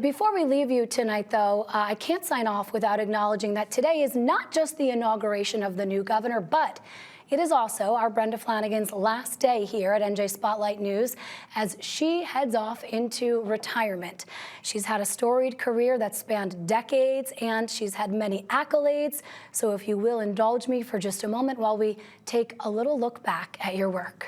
Before we leave you tonight, though, I can't sign off without acknowledging that today is not just the inauguration of the new governor, but it is also our Brenda Flanagan's last day here at NJ Spotlight News as she heads off into retirement. She's had a storied career that spanned decades, and she's had many accolades. So if you will indulge me for just a moment while we take a little look back at your work.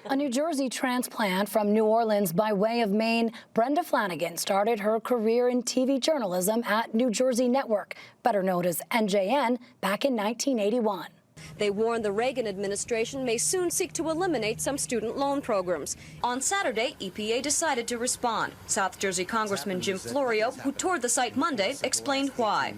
A New Jersey transplant from New Orleans by way of Maine, Brenda Flanagan started her career in TV journalism at New Jersey Network, better known as NJN, back in 1981. They warn the Reagan administration may soon seek to eliminate some student loan programs. On Saturday, EPA decided to respond. South Jersey Congressman Jim Florio, who toured the site Monday, explained why.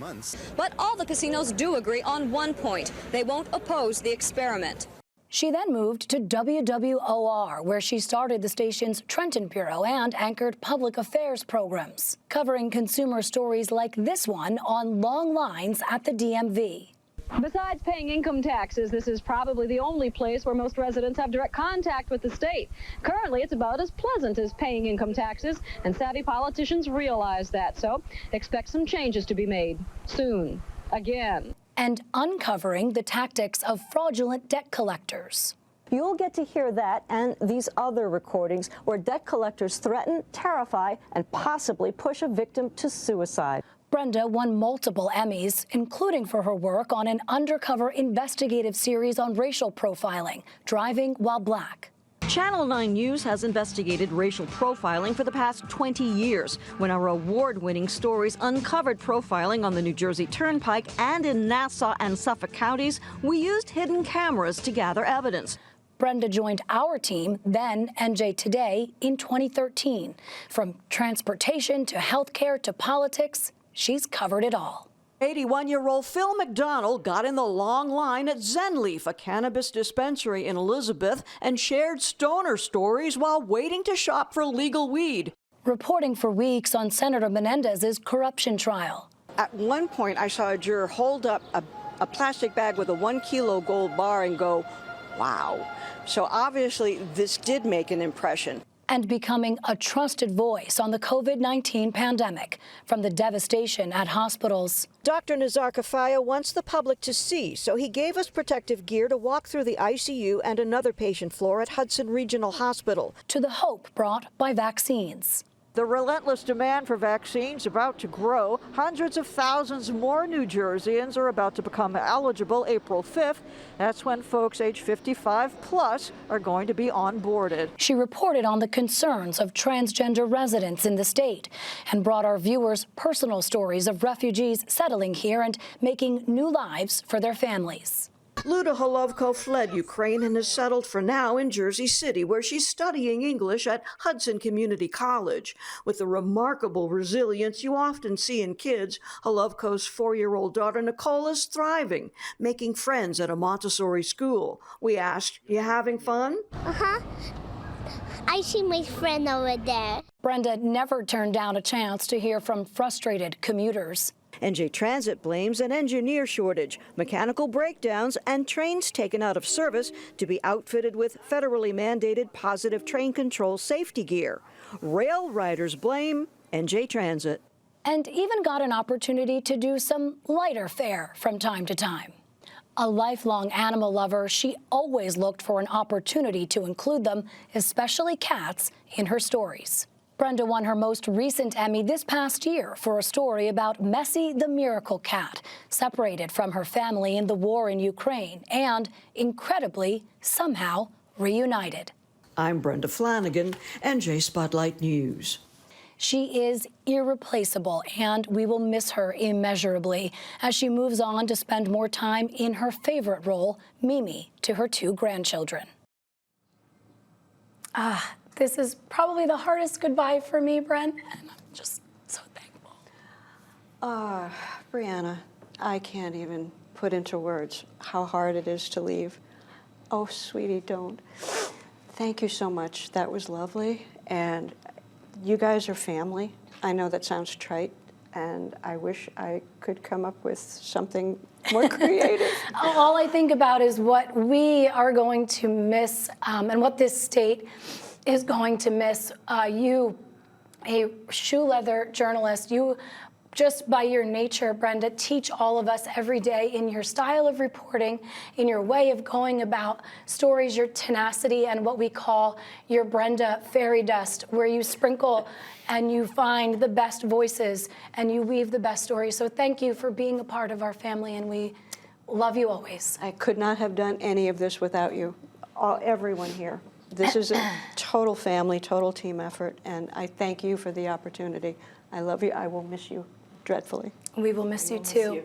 But all the casinos do agree on one point. They won't oppose the experiment. She then moved to WWOR, where she started the station's Trenton Bureau and anchored public affairs programs, covering consumer stories like this one on long lines at the DMV. Besides paying income taxes, this is probably the only place where most residents have direct contact with the state. Currently, it's about as pleasant as paying income taxes, and savvy politicians realize that. So expect some changes to be made soon, again. And uncovering the tactics of fraudulent debt collectors. You'll get to hear that and these other recordings where debt collectors threaten, terrify, and possibly push a victim to suicide. Brenda won multiple Emmys, including for her work on an undercover investigative series on racial profiling, Driving While Black. Channel 9 News has investigated racial profiling for the past 20 years, when our award-winning stories uncovered profiling on the New Jersey Turnpike and in Nassau and Suffolk counties. We used hidden cameras to gather evidence. Brenda joined our team, then NJ Today, in 2013. From transportation to healthcare to politics, she's covered it all. 81-year-old Phil McDonald got in the long line at Zenleaf, a cannabis dispensary in Elizabeth, and shared stoner stories while waiting to shop for legal weed. Reporting for weeks on Senator Menendez's corruption trial. At one point, I saw a juror hold up a plastic bag with a 1 kilo gold bar and go, wow. So obviously, this did make an impression. And becoming a trusted voice on the COVID-19 pandemic, from the devastation at hospitals. Dr. Nazar Kafaya wants the public to see, so he gave us protective gear to walk through the ICU and another patient floor at Hudson Regional Hospital. To the hope brought by vaccines. The relentless demand for vaccines about to grow. Hundreds of thousands more New Jerseyans are about to become eligible April 5th. That's when folks age 55 plus are going to be onboarded. She reported on the concerns of transgender residents in the state and brought our viewers personal stories of refugees settling here and making new lives for their families. Luda Holovko fled Ukraine and is settled for now in Jersey City, where she's studying English at Hudson Community College. With the remarkable resilience you often see in kids, Holovko's 4-year-old daughter Nicole is thriving, making friends at a Montessori school. We asked, "You having fun?" Uh-huh. I see my friend over there. Brenda never turned down a chance to hear from frustrated commuters. NJ Transit blames an engineer shortage, mechanical breakdowns, and trains taken out of service to be outfitted with federally mandated positive train control safety gear. Rail riders blame NJ Transit. And even got an opportunity to do some lighter fare from time to time. A lifelong animal lover, she always looked for an opportunity to include them, especially cats, in her stories. Brenda won her most recent Emmy this past year for a story about Messi the Miracle Cat, separated from her family in the war in Ukraine and, incredibly, somehow reunited. I'm Brenda Flanagan, NJ Spotlight News. She is irreplaceable, and we will miss her immeasurably as she moves on to spend more time in her favorite role, Mimi, to her 2 grandchildren. This is probably the hardest goodbye for me, Brent, and I'm just so thankful. Brianna, I can't even put into words how hard it is to leave. Oh, sweetie, don't. Thank you so much. That was lovely, and you guys are family. I know that sounds trite, and I wish I could come up with something more creative. All I think about is what we are going to miss and what this state is going to miss you a shoe leather journalist. You, just by your nature, Brenda, teach all of us every day in your style of reporting, in your way of going about stories, your tenacity, and what we call your Brenda fairy dust, where you sprinkle and you find the best voices and you weave the best stories. So thank you for being a part of our family, and we love you always. I could not have done any of this without you, everyone here. This is a total family, total team effort, and I thank you for the opportunity. I love you. I will miss you dreadfully. We will miss you too.